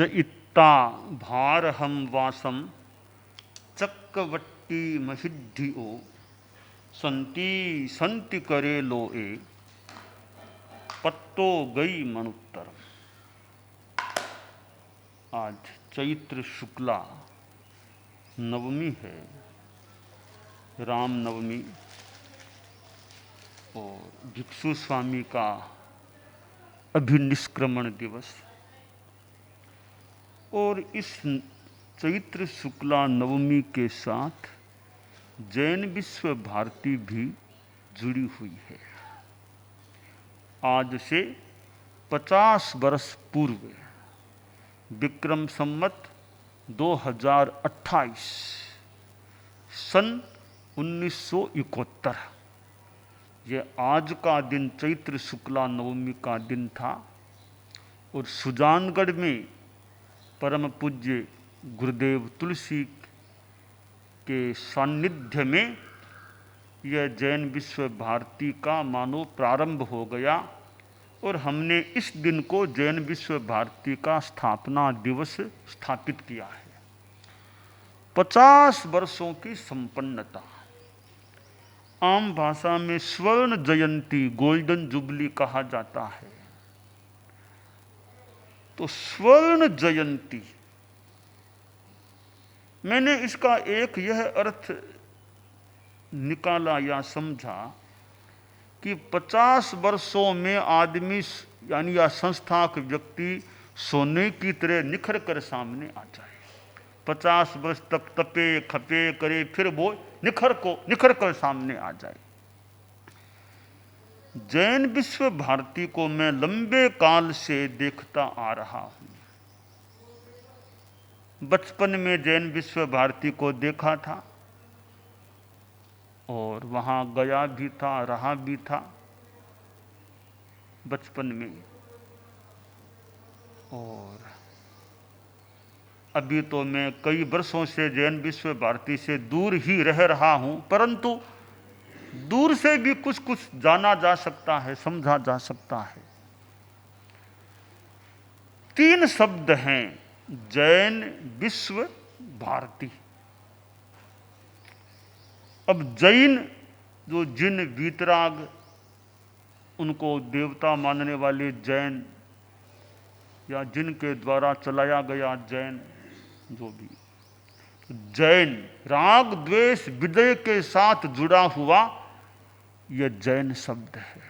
च इत्ता भारहम वासम चक्रवट्टी महिद्धिओ संति संति करे लोए पत्तो गई मनुत्तर। आज चैत्र शुक्ला नवमी है, राम नवमी, और भिक्षु स्वामी का अभिनिष्क्रमण दिवस। और इस चैत्र शुक्ला नवमी के साथ जैन विश्व भारती भी जुड़ी हुई है। आज से 50 वर्ष पूर्व विक्रम संवत 2028 सन 1971 ये आज का दिन चैत्र शुक्ला नवमी का दिन था। और सुजानगढ़ में परम पूज्य गुरुदेव तुलसी के सानिध्य में यह जैन विश्व भारती का मानो प्रारंभ हो गया। और हमने इस दिन को जैन विश्व भारती का स्थापना दिवस स्थापित किया है। 50 वर्षों की संपन्नता, आम भाषा में स्वर्ण जयंती, गोल्डन जुबली कहा जाता है। तो स्वर्ण जयंती, मैंने इसका एक यह अर्थ निकाला या समझा कि 50 वर्षों में आदमी यानी या संस्था के व्यक्ति सोने की तरह निखर कर सामने आ जाए। 50 वर्ष तक तपे खपे करे, फिर वो निखर कर सामने आ जाए। जैन विश्व भारती को मैं लंबे काल से देखता आ रहा हूं। बचपन में जैन विश्व भारती को देखा था और वहाँ गया भी था, रहा भी था बचपन में। और अभी तो मैं कई वर्षों से जैन विश्व भारती से दूर ही रह रहा हूँ, परंतु दूर से भी कुछ कुछ जाना जा सकता है, समझा जा सकता है। 3 शब्द हैं जैन विश्व भारती। अब जैन जो जिन वीतराग, उनको देवता मानने वाले जैन, या जिनके द्वारा चलाया गया जैन, जो भी जैन राग द्वेष विजय के साथ जुड़ा हुआ यह जैन शब्द है।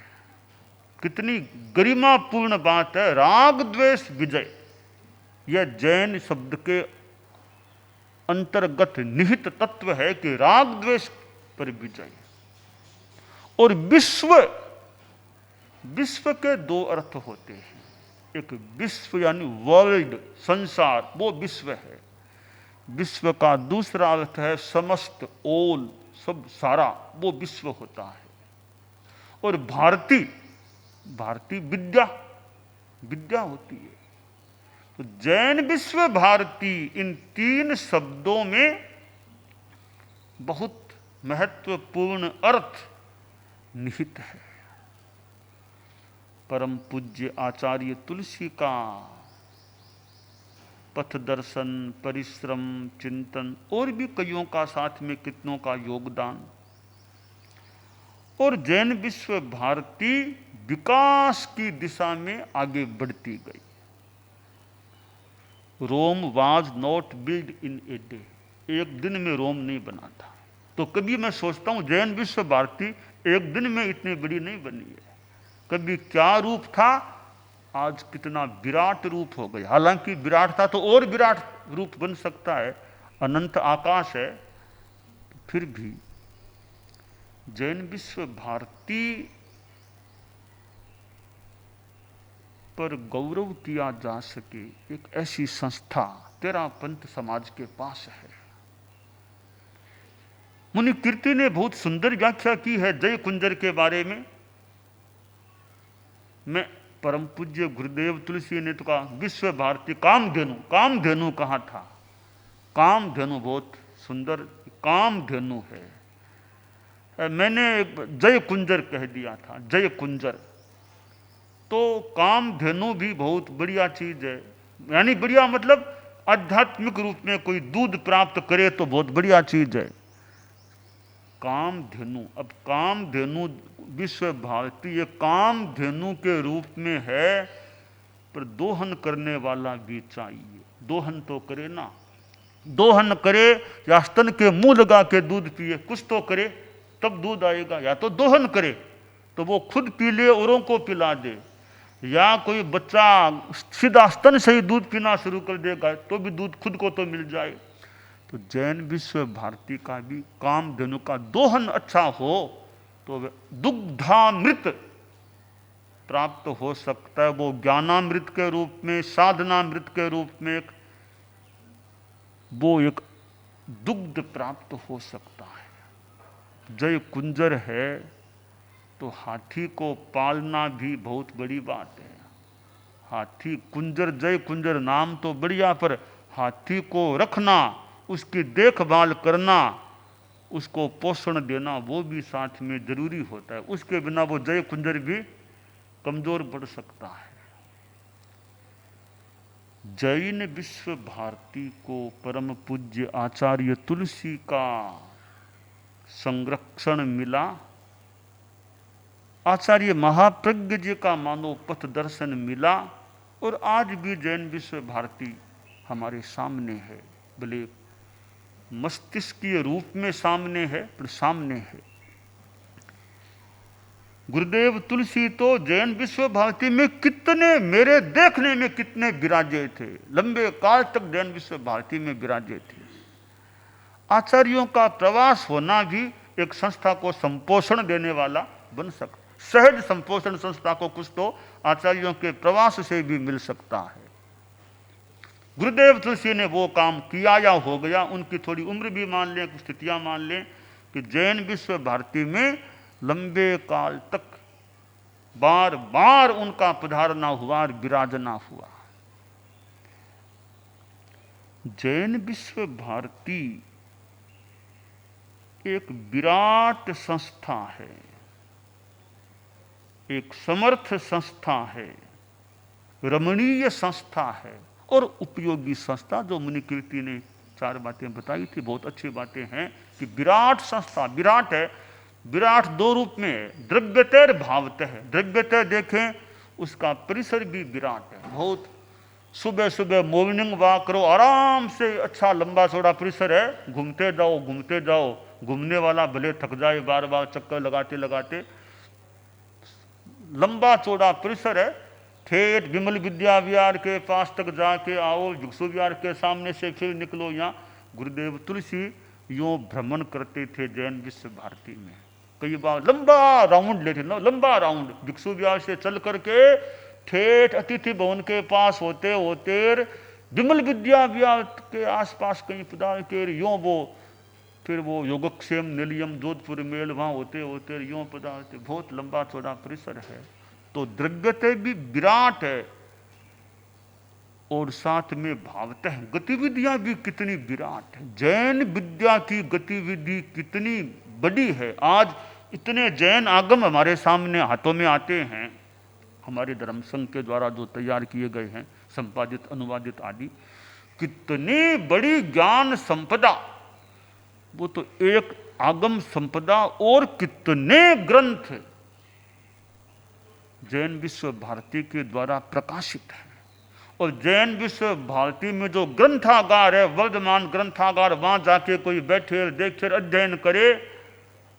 कितनी गरिमापूर्ण बात है, राग द्वेष विजय। यह जैन शब्द के अंतर्गत निहित तत्व है कि राग द्वेष पर विजय। और विश्व, विश्व के 2 अर्थ होते हैं। एक विश्व यानी वर्ल्ड, संसार, वो विश्व है। विश्व का दूसरा अर्थ है समस्त, ओल, सब, सारा, वो विश्व होता है। और भारती, भारती विद्या, विद्या होती है। तो जैन विश्व भारती, इन 3 शब्दों में बहुत महत्वपूर्ण अर्थ निहित है। परम पूज्य आचार्य तुलसी का पथ दर्शन, परिश्रम, चिंतन, और भी कईयों का, साथ में कितनों का योगदान। और जैन विश्व भारती विकास की दिशा में आगे बढ़ती गई। Rome was not build in a day, एक दिन में रोम नहीं बना था। तो कभी मैं सोचता हूं जैन विश्व भारती एक दिन में इतनी बड़ी नहीं बनी है। कभी क्या रूप था, आज कितना विराट रूप हो गया। हालांकि विराट था तो और विराट रूप बन सकता है, अनंत आकाश है। फिर भी जैन विश्व भारती पर गौरव किया जा सके, एक ऐसी संस्था तेरा पंथ समाज के पास है। मुनि कीर्ति ने बहुत सुंदर व्याख्या की है जय कुंजर के बारे में। मैं परम पूज्य गुरुदेव तुलसी ने तो कहा विश्व भारती कामधेनु, कामधेनु कहा था। कामधेनु बहुत सुंदर कामधेनु है। मैंने जय कुंजर कह दिया था, जय कुंजर। तो कामधेनु भी बहुत बढ़िया चीज है। यानी बढ़िया मतलब आध्यात्मिक रूप में कोई दूध प्राप्त करे तो बहुत बढ़िया चीज है। कामधेनु, अब कामधेनु विश्व भारती ये कामधेनु के रूप में है, पर दोहन करने वाला भी चाहिए। दोहन तो करे ना, दोहन करे या स्तन के मुंह लगा के दूध पिए, कुछ तो करे तब दूध आएगा। या तो दोहन करे तो वो खुद पी ले, औरों को पिला दे, या कोई बच्चा सीधा स्तन से ही दूध पीना शुरू कर देगा तो भी दूध खुद को तो मिल जाए। तो जैन विश्व भारती का भी कामधेनु का दोहन अच्छा हो तो दुग्धामृत प्राप्त हो सकता है। वो ज्ञानामृत के रूप में, साधनामृत के रूप में वो एक दुग्ध प्राप्त हो सकता है। जय कुंजर है तो हाथी को पालना भी बहुत बड़ी बात है। हाथी कुंजर, जय कुंजर नाम तो बढ़िया, पर हाथी को रखना, उसकी देखभाल करना, उसको पोषण देना वो भी साथ में जरूरी होता है। उसके बिना वो जय कुंजर भी कमजोर पड़ सकता है। जैन विश्व भारती को परम पूज्य आचार्य तुलसी का संरक्षण मिला, आचार्य महाप्रज्ञ जी का मानव पथ दर्शन मिला, और आज भी जैन विश्व भारती हमारे सामने है। भले मस्तिष्कीय रूप में सामने है, पर सामने है। गुरुदेव तुलसी तो जैन विश्व भारती में कितने, मेरे देखने में कितने विराजे थे, लंबे काल तक जैन विश्व भारती में विराजे थे। आचार्यों का प्रवास होना भी एक संस्था को संपोषण देने वाला बन सकता, सहज संपोषण संस्था को कुछ तो आचार्यों के प्रवास से भी मिल सकता है। गुरुदेव तुलसी ने वो काम किया या हो गया, उनकी थोड़ी उम्र भी मान लें, कुछ स्थितियां मान लें कि जैन विश्व भारती में लंबे काल तक बार बार उनका पधारना हुआ और विराजना हुआ। जैन विश्व भारती एक विराट संस्था है, एक समर्थ संस्था है, रमणीय संस्था है और उपयोगी संस्था। जो मुनिकीर्ति ने 4 बातें बताई थी, बहुत अच्छी बातें हैं कि विराट संस्था, विराट है। विराट 2 रूप में है, द्रव्यतैर भावतः है। द्रव्यतः देखें उसका परिसर भी विराट है। बहुत सुबह सुबह मॉर्निंग वॉक करो, आराम से, अच्छा लंबा चौड़ा परिसर है, घूमते जाओ घूमते जाओ। घूमने वाला भले थक जाए बार बार चक्कर लगाते लगाते, लंबा चौड़ा परिसर है। ठेठ विमल विद्या विहार के पास तक जाके आओ, भिक्षु विहार के सामने से फिर निकलो। यहाँ गुरुदेव तुलसी यूँ भ्रमण करते थे जैन विश्व भारती में। कई बार लंबा राउंड लेते, लंबा राउंड भिक्षु विहार से चल करके ठेठ अतिथि भवन के पास होते होते विमल विद्या विहार के आसपास कहीं पधार के यूँ वो फिर वो योगक्षेम निलयम जोधपुर मेल वहाँ होते होते यूँ पधारते। बहुत लंबा चौड़ा परिसर है। तो द्रव्यतः भी विराट है और साथ में भावतः गतिविधियां भी कितनी विराट है। जैन विद्या की गतिविधि कितनी बड़ी है। आज इतने जैन आगम हमारे सामने हाथों में आते हैं, हमारे धर्म संघ के द्वारा जो तैयार किए गए हैं, संपादित अनुवादित आदि, कितनी बड़ी ज्ञान संपदा, वो तो एक आगम संपदा, और कितने ग्रंथ जैन विश्व भारती के द्वारा प्रकाशित है। और जैन विश्व भारती में जो ग्रंथागार है, वर्धमान ग्रंथागार, वहां जाके कोई बैठे देखे अध्ययन करे,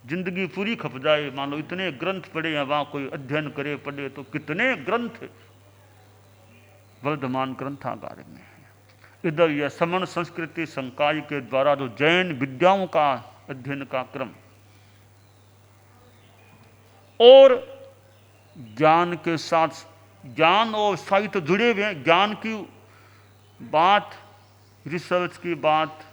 जिंदगी पूरी खप जाए। मान लो इतने ग्रंथ पढ़े हैं, वहां कोई अध्ययन करे पढ़े तो कितने ग्रंथ वर्धमान ग्रंथागार में है। इधर यह समण संस्कृति संकाय के द्वारा जो जैन विद्याओं का अध्ययन का क्रम, और ज्ञान के साथ ज्ञान और साहित्य जुड़े हुए हैं। ज्ञान की बात, रिसर्च की बात,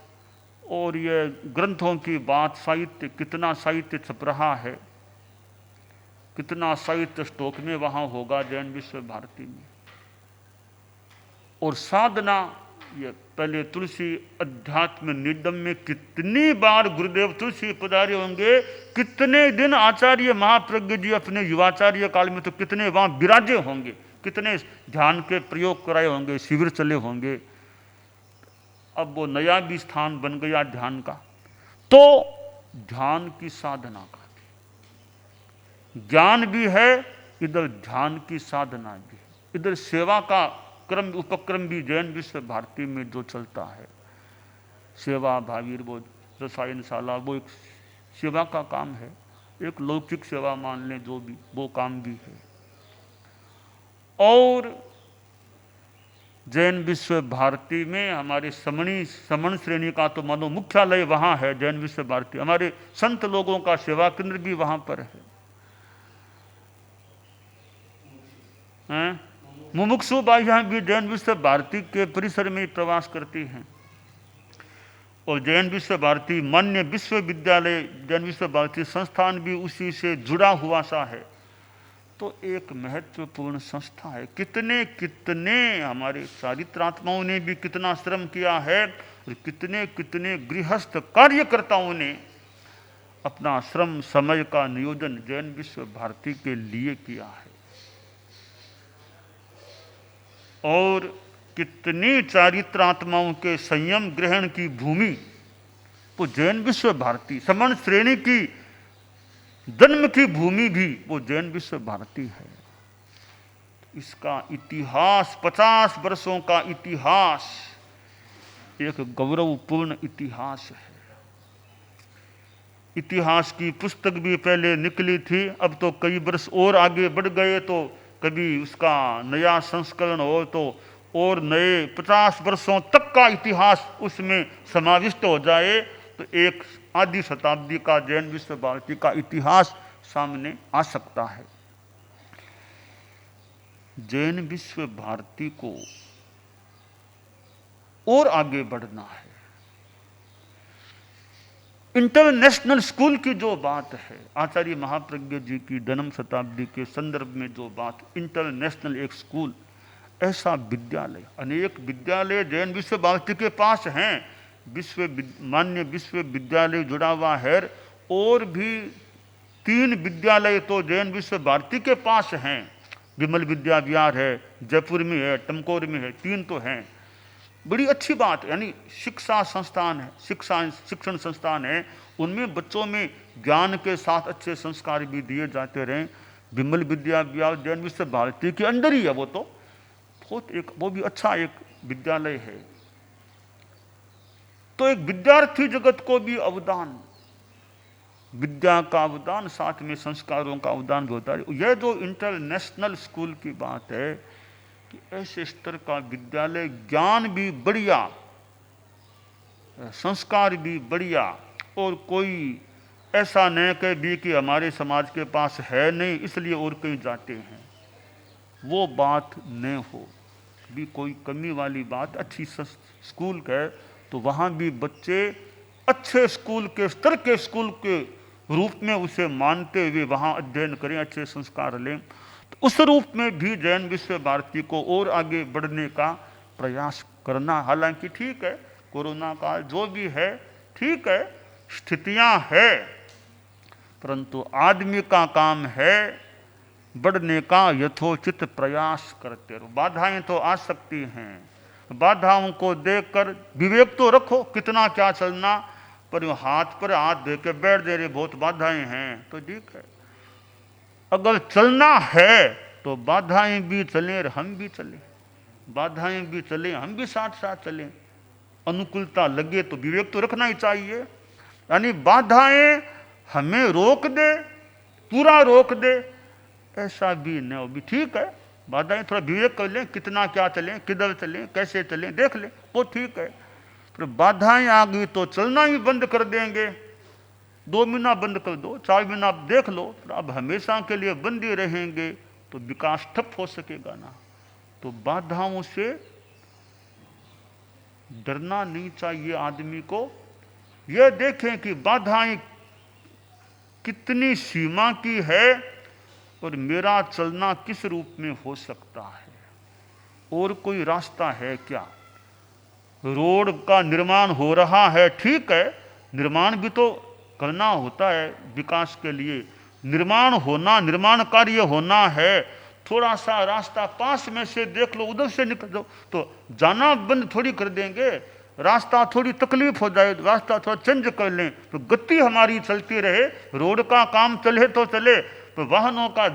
और ये ग्रंथों की बात, साहित्य, कितना साहित्य छप रहा है, कितना साहित्य स्टॉक में वहाँ होगा जैन विश्व भारती में। और साधना, ये पहले तुलसी अध्यात्म निडम में कितनी बार गुरुदेव तुलसी पधारे होंगे, कितने दिन आचार्य महाप्रज्ञ जी अपने युवाचार्य काल में तो कितने वहाँ विराजे होंगे, कितने ध्यान के प्रयोग कराए होंगे, शिविर चले होंगे। अब वो नया भी स्थान बन गया ध्यान का। तो ध्यान की साधना का ज्ञान भी है, इधर ध्यान की साधना भी है, इधर सेवा का क्रम उपक्रम भी जैन विश्व भारती में जो चलता है, सेवा भावीर वो रसायनशाला, वो एक सेवा का काम है, एक लौकिक सेवा मान लें, जो भी वो काम भी है। और जैन विश्व भारती में हमारे समण श्रेणी का तो मानो मुख्यालय वहाँ है जैन विश्व भारती, हमारे संत लोगों का सेवा केंद्र भी वहाँ पर है। मुमुक्षु बाह्यां भी जैन विश्व भारती के परिसर में प्रवास करती हैं। और जैन विश्व भारती मान्य विश्वविद्यालय जैन विश्व भारती संस्थान भी उसी से जुड़ा हुआ सा है। तो एक महत्वपूर्ण संस्था है। कितने कितने हमारे चारित्रात्माओं ने भी कितना श्रम किया है, और कितने कितने गृहस्थ कार्यकर्ताओं ने अपना श्रम समय का नियोजन जैन विश्व भारती के लिए किया है। और कितनी चारित्रात्माओं के संयम ग्रहण की भूमि वो जैन विश्व भारती, समण श्रेणी की जन्म की भूमि भी वो जैन विश्व भारती है। इसका इतिहास 50 वर्षों का इतिहास, एक गौरवपूर्ण इतिहास है। इतिहास की पुस्तक भी पहले निकली थी, अब तो कई वर्ष और आगे बढ़ गए, तो कभी उसका नया संस्करण हो तो और नए 50 वर्षों तक का इतिहास उसमें समाविष्ट हो जाए, तो एक आधी शताब्दी का जैन विश्व भारती का इतिहास सामने आ सकता है। जैन विश्व भारती को और आगे बढ़ना है। इंटरनेशनल स्कूल की जो बात है, आचार्य महाप्रज्ञ जी की जन्म शताब्दी के संदर्भ में जो बात, इंटरनेशनल एक स्कूल, ऐसा विद्यालय, अनेक विद्यालय जैन विश्व भारती के पास हैं, मान्य विश्वविद्यालय जुड़ा हुआ है, और भी 3 विद्यालय तो जैन विश्व भारती के पास हैं। विमल विद्या विहार है, जयपुर में है, टमकोर में है, 3 तो हैं। बड़ी अच्छी बात, यानी शिक्षा संस्थान है, शिक्षण संस्थान है, उनमें बच्चों में ज्ञान के साथ अच्छे संस्कार भी दिए जाते रहें। विमल विद्या विहार जैन विश्व भारती के अंदर ही है, वो तो वो भी अच्छा एक विद्यालय है। तो एक विद्यार्थी जगत को भी अवदान, विद्या का अवदान, साथ में संस्कारों का अवदान भी होता है। यह जो इंटरनेशनल स्कूल की बात है कि ऐसे स्तर का विद्यालय, ज्ञान भी बढ़िया, संस्कार भी बढ़िया, और कोई ऐसा न कहे भी कि हमारे समाज के पास है नहीं इसलिए और कहीं जाते हैं, वो बात न हो भी, कोई कमी वाली बात। अच्छी स्कूल है तो वहाँ भी बच्चे अच्छे स्कूल के स्तर के स्कूल के रूप में उसे मानते हुए वहाँ अध्ययन करें, अच्छे संस्कार लें। तो उस रूप में भी जैन विश्व भारती को और आगे बढ़ने का प्रयास करना। हालांकि ठीक है, कोरोना काल जो भी है ठीक है, स्थितियाँ है, परंतु आदमी का काम है बढ़ने का यथोचित प्रयास करते रहो। बाधाएं तो आ सकती हैं, बाधाओं को देखकर विवेक तो रखो, कितना क्या चलना, पर हाथ पर हाथ दे के बैठ दे रहे बहुत बाधाएं हैं तो ठीक है। अगर चलना है तो बाधाएं भी चलें और हम भी चलें, बाधाएं भी चलें, हम भी साथ साथ चलें। अनुकूलता लगे तो विवेक तो रखना ही चाहिए, यानी बाधाएं हमें रोक दे, पूरा रोक दे, ऐसा भी न हो भी ठीक है। बाधाएं थोड़ा विवेक कर लें, कितना क्या चलें, किधर चलें, कैसे चलें, देख लें, वो ठीक है। फिर बाधाएं आ गई तो चलना ही बंद कर देंगे, 2 महीना बंद कर दो, 4 महीना आप देख लो, अब हमेशा के लिए बंद ही रहेंगे तो विकास ठप हो सकेगा ना। तो बाधाओं से डरना नहीं चाहिए आदमी को। यह देखें कि बाधाएं कितनी सीमा की है और मेरा चलना किस रूप में हो सकता है, और कोई रास्ता है क्या। रोड का निर्माण हो रहा है, ठीक है, निर्माण भी तो करना होता है विकास के लिए। निर्माण कार्य होना है थोड़ा सा रास्ता पास में से देख लो, उधर से निकल जाओ, तो जाना बंद थोड़ी कर देंगे। रास्ता थोड़ी तकलीफ हो जाए, रास्ता थोड़ा चेंज कर लें, तो गति हमारी चलती रहे। रोड का काम चले तो चले, तो वाहनों का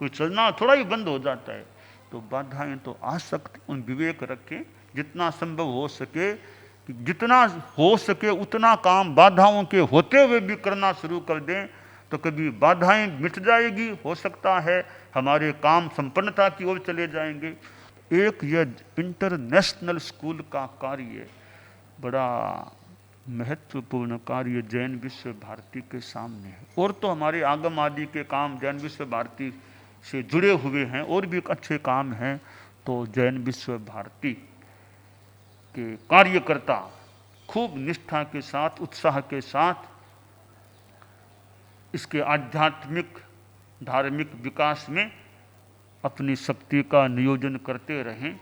कोई चलना थोड़ा ही बंद हो जाता है। तो बाधाएं तो आ सकती, उन विवेक रखें, जितना संभव हो सके, जितना हो सके उतना काम बाधाओं के होते हुए भी करना शुरू कर दें, तो कभी बाधाएं मिट जाएगी, हो सकता है हमारे काम संपन्नता की ओर चले जाएंगे। एक यह इंटरनेशनल स्कूल का कार्य बड़ा महत्वपूर्ण कार्य जैन विश्व भारती के सामने है। और तो हमारे आगम आदि के काम जैन विश्व भारती से जुड़े हुए हैं, और भी अच्छे काम हैं। तो जैन विश्व भारती के कार्यकर्ता खूब निष्ठा के साथ, उत्साह के साथ इसके आध्यात्मिक धार्मिक विकास में अपनी शक्ति का नियोजन करते रहें,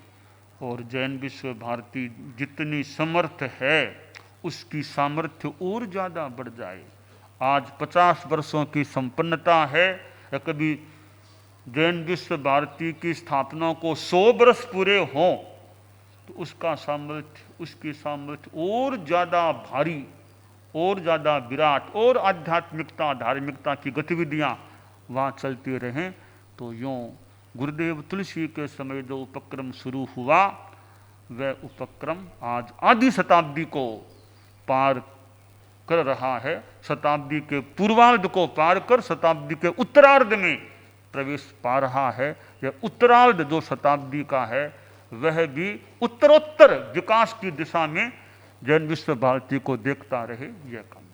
और जैन विश्व भारती जितनी समर्थ है उसकी सामर्थ्य और ज़्यादा बढ़ जाए। आज 50 वर्षों की संपन्नता है, या कभी जैन विश्व भारती की स्थापना को 100 वर्ष पूरे हों, तो उसका सामर्थ्य, उसकी सामर्थ्य और ज़्यादा भारी, और ज़्यादा विराट, और आध्यात्मिकता धार्मिकता की गतिविधियाँ वहाँ चलती रहें। तो यूँ गुरुदेव तुलसी के समय जो उपक्रम शुरू हुआ, वह उपक्रम आज आधी शताब्दी को पार कर रहा है। शताब्दी के पूर्वार्ध को पार कर शताब्दी के उत्तरार्ध में प्रवेश पा रहा है। यह उत्तरार्ध जो शताब्दी का है, वह भी उत्तरोत्तर विकास की दिशा में जैन विश्व भारती को देखता रहे, यह काम।